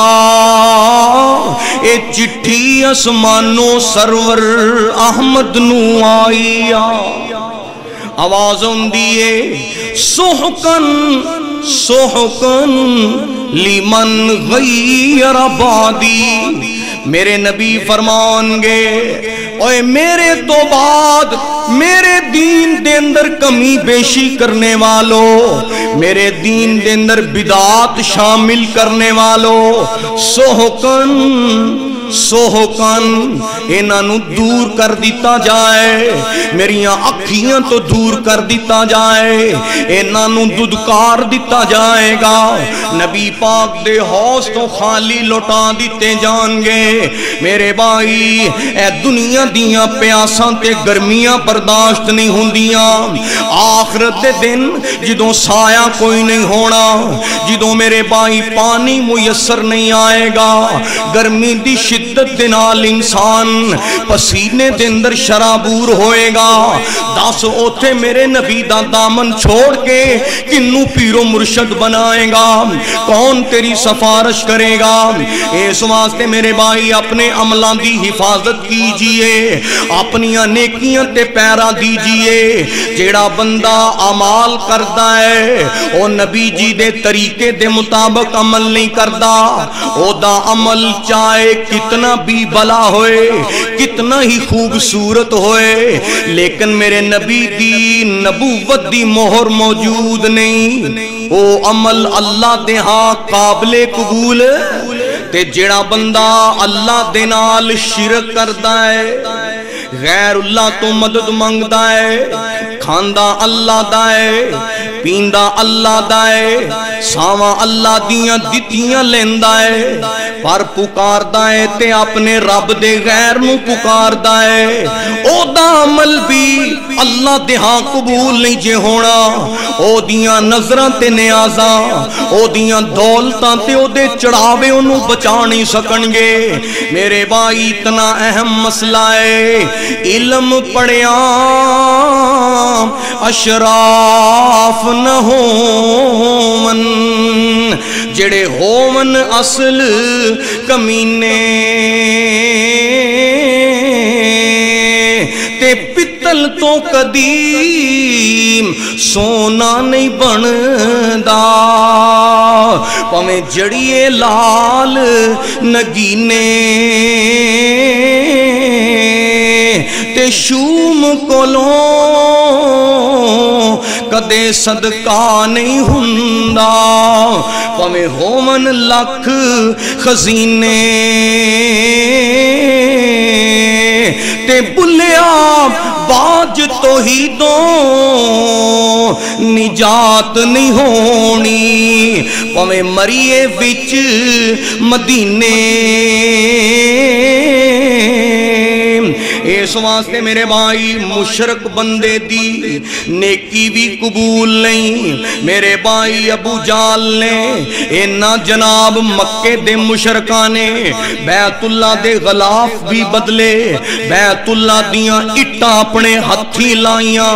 S1: اے چٹھی اسمانو سرور احمد نو آئیا آواز ہوندیے سحقن سحقن لیمن غیر بادی میرے نبی فرمان گے اوے میرے تو بعد میرے دین دے اندر کمی بیشی کرنے والو میرے دین دے اندر بدعات شامل کرنے والو سحقن سوہکن انہاں دور کر دیتا جائے میریاں اکھیاں تو دور کر دیتا جائے انہاں دودکار دیتا جائے گا نبی پاک دے حوض تو خالی لوٹا دیتے جان گے میرے بھائی اے دنیا دیاں پیاساں تے گرمیاں برداشت نہیں ہوندیاں آخرت دے دن جدوں سایہ کوئی نہیں ہونا جدوں میرے بھائی پانی میسر نہیں آئے گا گرمی دی شدت دے نال انسان پسینے دے اندر شرابور ہوئے گا، دس اوتھے میرے نبی دا دامن چھوڑ کے کنوں پیرو مرشد بنائے گا؟ کون تیری سفارش کرے گا؟ اس واسطے میرے بھائی اپنے عملاں دی حفاظت کیجئے، اپنیاں نیکیاں تے پیرا دیجئے۔ جیڑا بندہ عمال کردا ہے او نبی جی دے طریقے دے مطابق عمل نہیں کردا، او دا عمل چاہے کتنا بھی بلا ہوئے، کتنا ہی خوبصورت ہوئے، لیکن میرے نبی دی نبوت دی مہر موجود نہیں، او عمل اللہ دے ہاں قابل قبول۔ تے جیڑا بندہ اللہ دے نال شرک کردا ہے، غیر اللہ تو مدد منگدا ہے، کھاندا اللہ دا ہے، پیندا اللہ دا ہے، ساواں اللہ دیاں دتیاں لیندا ہے، پر پکاردا ہے تے اپنے رب دے غیر نو پکاردا ہے، او دا عمل بھی اللہ دے ہاں قبول نہیں جے ہونا۔ او دیاں نظراں تے نیازاں، او دیاں دولتاں تے او دے چڑھاوے انہوں بچا نہیں سکن گے۔ میرے بھائی اتنا اہم مسئلہ ہے، علم پڑھیا اشراف نہ ہومن، جڑے ہومن اصل کمینے تے پتل تو قدیم سونا نہیں بندا، پمیں جڑیے لال نگینے تے شوم کولوں کدے صدقہ نہیں ہندا، پمیں ہومن لکھ خزینے تے بلیا باج توحیدوں نجات نہیں ہونی، پمیں مریے وچ مدینے۔ اس واسطے میرے بھائی مشرک بندے دی نیکی بھی قبول نہیں۔ میرے بھائی ابو جال نے اینا جناب مکے دے مشرکاں نے بیت اللہ دے غلاف بھی بدلے، بیت اللہ دیاں اٹھاں اپنے ہتھی لائیاں،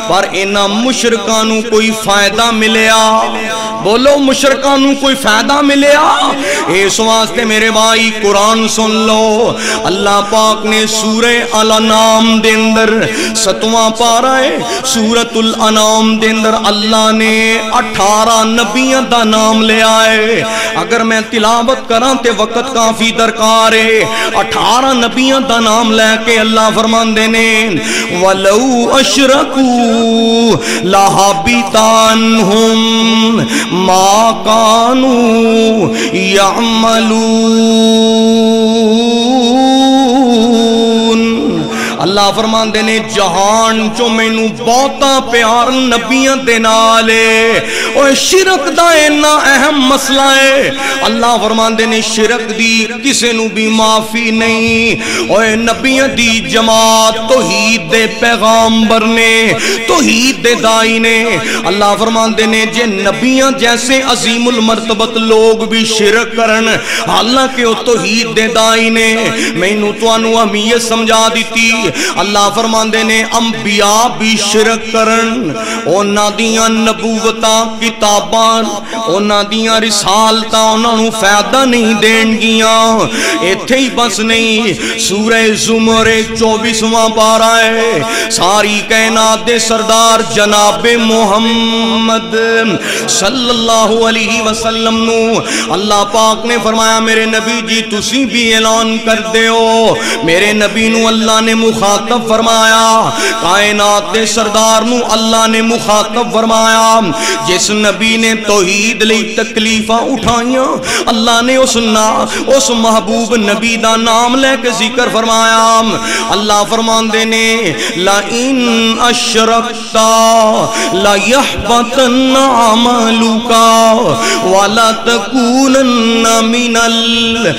S1: پر اینا مشرکاں نو کوئی فائدہ ملیا؟ بولو مشرکاں نو کوئی فائدہ ملیا؟ اس واسطے میرے بھائی قرآن سن لو، اللہ پاک نے سورہ الانام دے اندر 7واں پارہ ہے، سورۃ الانام دے اندر اللہ نے 18 نبیوں دا نام لے آئے۔ اگر میں تلاوت کراں تے وقت کافی درکار ہے، 18 نبیوں دا نام لے کے اللہ فرماندے نے وَلَوْ أَشْرَكُوا لَحَبِطَ عَنْهُمْ مَا كَانُوا يَعْمَلُونَ۔ اللہ فرماندے نے جہان چو مینو بہتا پیار نبیاں دے نالے، اوہ شرک دا اینا اہم مسئلہ ہے۔ اللہ فرماندے نے شرک دی کسے نو بھی معافی نہیں، اوہ نبیاں دی جماعت توحید دے پیغامبر نے، توحید دے دائی نے۔ اللہ فرماندے نے جے نبیاں جیسے عظیم المرتبت لوگ بھی شرک کرن، حالانکہ وہ توحید دے دائی نے، مینو تو انو امیت سمجھا دیتی۔ اللہ فرماندے نے انبیاء بھی شرک کرن، اونا دیاں نبوتاں کتاباں، اونا دیاں رسالتاں انہوں فائدہ نہیں دین گیاں۔ ایتھے ہی بس نہیں، سورہ زمر 24واں پارہ ہے، ساری کائنات دے سردار جناب محمد صلی اللہ علیہ وسلم نو اللہ پاک نے فرمایا میرے نبی جی تسی بھی اعلان کر دے ہو۔ میرے نبی نو اللہ نے مخاطب فرمایا، کائنات دے سردار نو اللہ نے مخاطب فرمایا، جس نبی نے توحید لئی تکلیفاں اٹھائیاں اللہ نے اس محبوب نبی دا نام لے کے ذکر فرمایا۔ اللہ فرماندے نے لَإِنْ أَشْرَكْتَ لَيَحْبَطَنَّ عَمَلُكَ وَلَتَكُونَنَّ مِنَ الْخَاسِرِينَ۔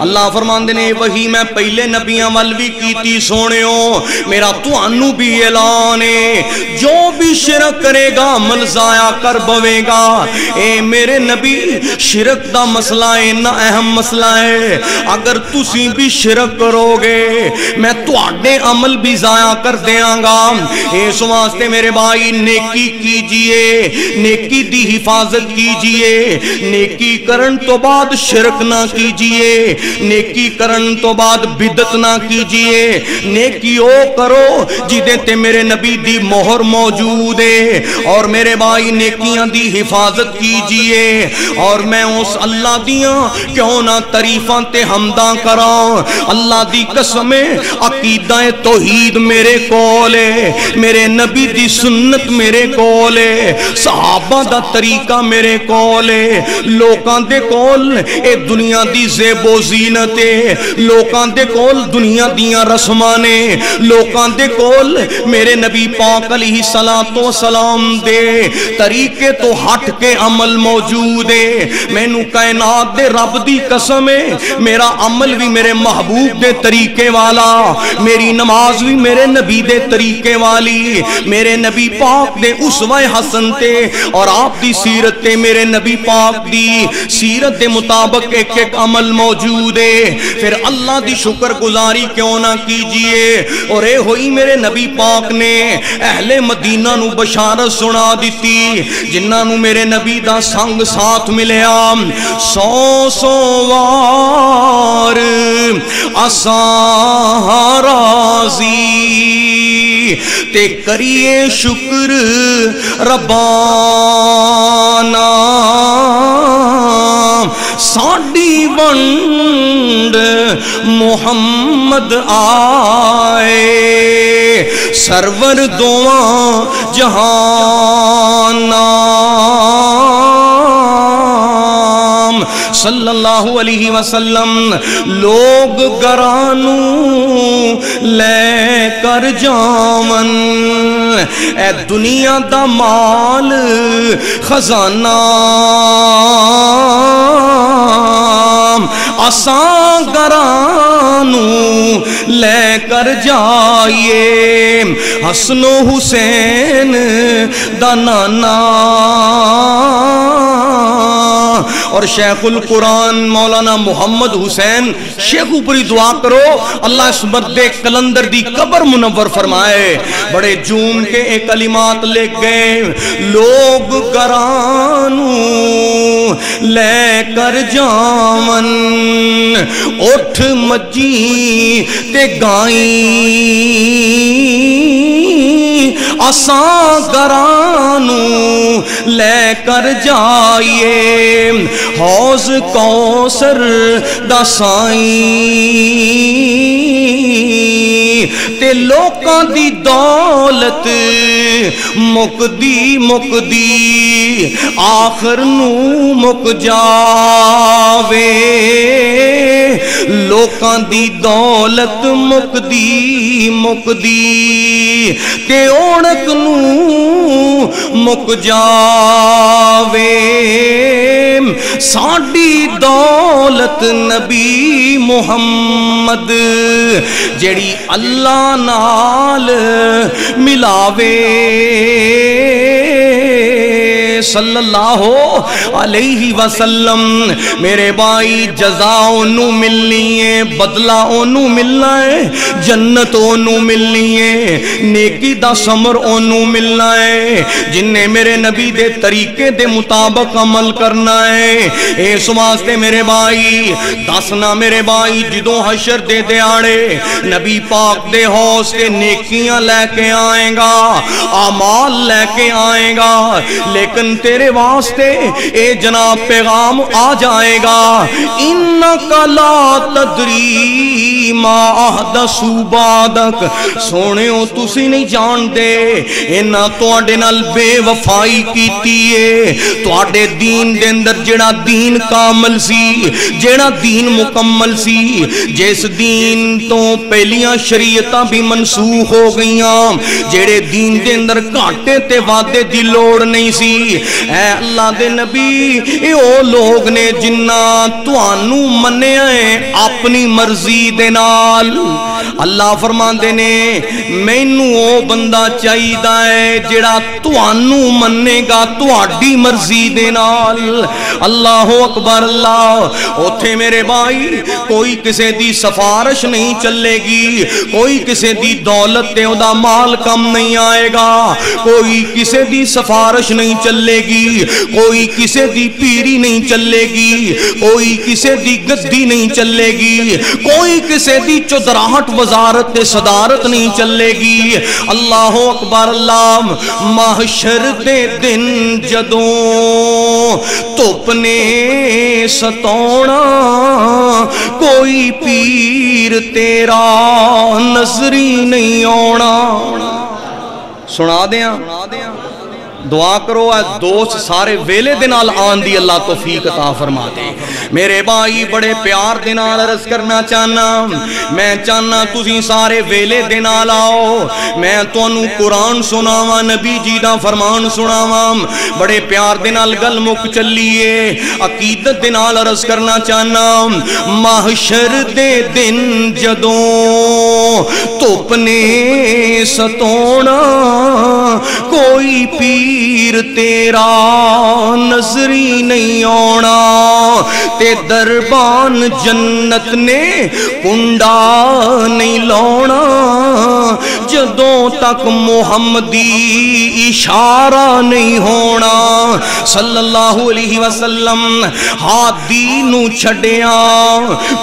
S1: اللہ فرماندے نے وہی میں پہلے نبیاں وال بھی کیتی سونےو میرا تانوں بھی اعلان ہے جو بھی شرک کرے گا عمل ضائع کر بوے گا اے میرے نبی شرک دا مسئلہ اتنا اہم مسئلہ ہے اگر تسی بھی شرک کرو گے میں تواڈے عمل بھی ضائع کر دیاں گا اس واسطے میرے بھائی نیکی کیجئے نیکی دی حفاظت کیجئے نیکی کرن تو بعد شرک نہ کیجئے نیکی کرن تو بعد بدعت نہ کیجئے نیکی او کرو جدے تے میرے نبی دی مہر موجود ہے اور میرے بھائی نیکیاں دی حفاظت کیجئے اور میں اس اللہ دیاں کیوں نہ تعریفاں تے حمداں کراں اللہ دی قسم عقیدہ توحید میرے کول ہے میرے نبی دی سنت میرے کول ہے صحابہ دا طریقہ میرے کول ہے لوکاں دے کول اے دنیا دی زیب و زینت ہے لوکاں دے کول دنیا دیاں رسماں نے لوکاں دے کول میرے نبی پاک علیہ السلام دے طریقے تو ہٹ کے عمل موجود ہے مینوں کائنات دے رب دی قسم ہے میرا عمل بھی میرے محبوب دے طریقے والا میری نماز بھی میرے نبی دے طریقے والی میرے نبی پاک دے اسوہ حسن تے اور آپ دی سیرت تے میرے نبی پاک دی سیرت دے مطابق ایک ایک عمل موجود ہے پھر اللہ دی شکر گزاری کیوں نہ کیجئے اور اے ہوئی میرے نبی پاک نے اہل مدینہ نو بشارت سنا دیتی جنہاں نو میرے نبی دا سنگ ساتھ ملیا 100 وار اساں راضی تے کریے شکر ربانا ساڈی ونڈ محمد آئے سرور دعا جہانا صلی اللہ علیہ وسلم لوگ گرانوں لے کر جامن اے دنیا دا مال خزانہ اساں گرانوں لے کر جائیے حسن و حسین دا نانا اور شیخ القرآن مولانا محمد حسین شیخ اوپری دعا کرو اللہ اس مرد کلندر دی قبر منور فرمائے بڑے جوم کے ایک کلمات لے گئے لوگ گرانوں لے کر جامن اٹھ مجی تے گائیں اساں گرانوں لے کر جائیے حوض کوثر دا سائیں تے لوکاں دی دولت مکدی مکدی آخر نو مک جاوے لوکاں دی دولت مکدی مکدی تے اونک نو مک جاوے ساڈی دولت نبی محمد جڑی اللہ نال ملاوے صلی اللہ علیہ وسلم میرے بھائی جزا انہوں ملنی ہے بدلہ انہوں ملنا ہے جنت انہوں ملنی ہے نیکی دا سمر انہوں ملنا ہے جن نے میرے نبی دے طریقے دے مطابق عمل کرنا ہے اس واسطے میرے بھائی دسنا میرے بھائی جدوں حشر دے دیاڑے نبی پاک دے حوض سے نیکیاں لے کے آئیں گا اعمال لے کے آئیں گا لیکن تیرے واسطے اے جناب پیغام آ جائے گا انکا لا تدری ما احدثوا بعدک سونے ہو تسی نہیں جان دے انہاں تواڈے نال بے وفائی کیتی ہے تواڈے دین دے اندر جڑا دین کامل سی جڑا دین مکمل سی جس دین تو پہلیاں شریعتاں بھی منسوخ ہو گئیاں جڑے دین دے اندر گھاٹے تے وعدے دی لوڑ نہیں سی اے اللہ دے نبی اے او لوگ نے جنہ تانوں منیا ہے اپنی مرضی دے نال. اللہ فرماندے نے مینوں او بندہ چاہیدا ہے جڑا تانوں منے گا تہاڈی مرضی دے نال. اللہ اکبر اللہ. اوتھے میرے بھائی کوئی کسے دی سفارش نہیں چلے گی, کوئی کسے دی دولت تے او دا مال کم نہیں آئے گا, کوئی کسے دی سفارش نہیں چلے گی, کوئی کسے دی پیری نہیں چلے گی, کوئی کسے دی گدی نہیں چلے گی, کوئی کسے دی چودراہٹ وزارت تے صدارت نہیں چلے گی. اللہ اکبر اللہ. محشر دے دن جدوں دھپ نے ستونا کوئی پیر تیرا نظری نہیں آنا. سنا دیاں دعا کرو اے دوست سارے ویلے دے نال آن دی اللہ توفیق عطا فرما دے. میرے بھائی بڑے پیار دے نال عرض کرنا چاہنا, میں چاہنا تسی سارے ویلے دے نال آؤ, میں تانوں قرآن سناواں, نبی جی دا فرمان سناواں, بڑے پیار دے نال گل مک چلیے. عقیدت دے نال عرض کرنا چاہنا, محشر دے دن جدوں دھپ نے ستونا کوئی پیر تیرا نظری نہیں آنا, تے دربان جنت نے کنڈا نہیں لاؤنا جدوں تک محمدی اشارہ نہیں ہونا. صلی اللہ علیہ وسلم ہادی نو چھڈیا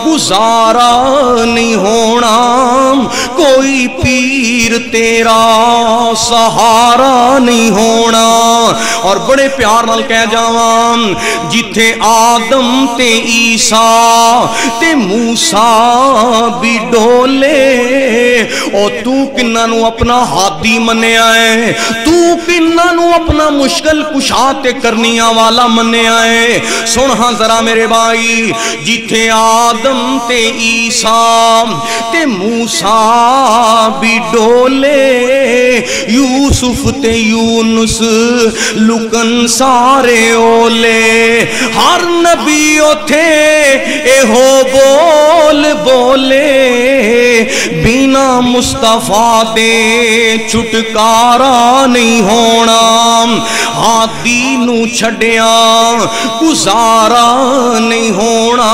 S1: گزارا نہیں ہونا, کوئی پیر تیرا سہارا نہیں ہونا. اور بڑے پیار نال کہہ جاواں جتھے آدم تے عیسیٰ تے موسیٰ بھی ڈولے, او تو کنہ نو اپنا ہادی منیا ہے, تو کنہ نو اپنا مشکل کشا تے کرنیاں والا منیا ہے. سن ہاں ذرا میرے بھائی, جتھے آدم تے عیسیٰ تے موسیٰ بھی ڈولے, یوسف تے یونس لکن سارے اولے, ہر نبی اوتھے اے ہو بول بولے, بینا مصطفیٰ دے چھٹکارا نہیں ہونا, ہادی نو چھڈیا گزارا نہیں ہونا,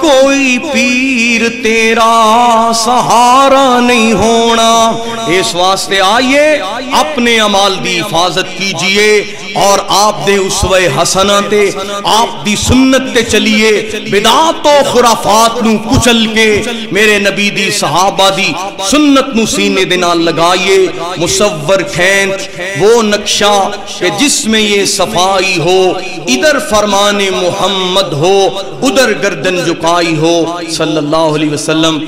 S1: کوئی پیر تیرا سہارا نہیں ہونا. اس واسطے آئیے اپنے عمال دی حفاظت کیجئے اور آپ دے اسوہ حسنہ تے آپ دی سنت تے چلیے, بدعات و خرافات نو کچل کے میرے نبی دی صحابہ دی سنت نو سینے دے نال لگائیے. مصور کھینچ وہ نقشہ کہ جس میں یہ صفائی ہو, ادھر فرمان محمد ہو ادھر گردن جھکائی ہو. صلی اللہ علیہ وسلم.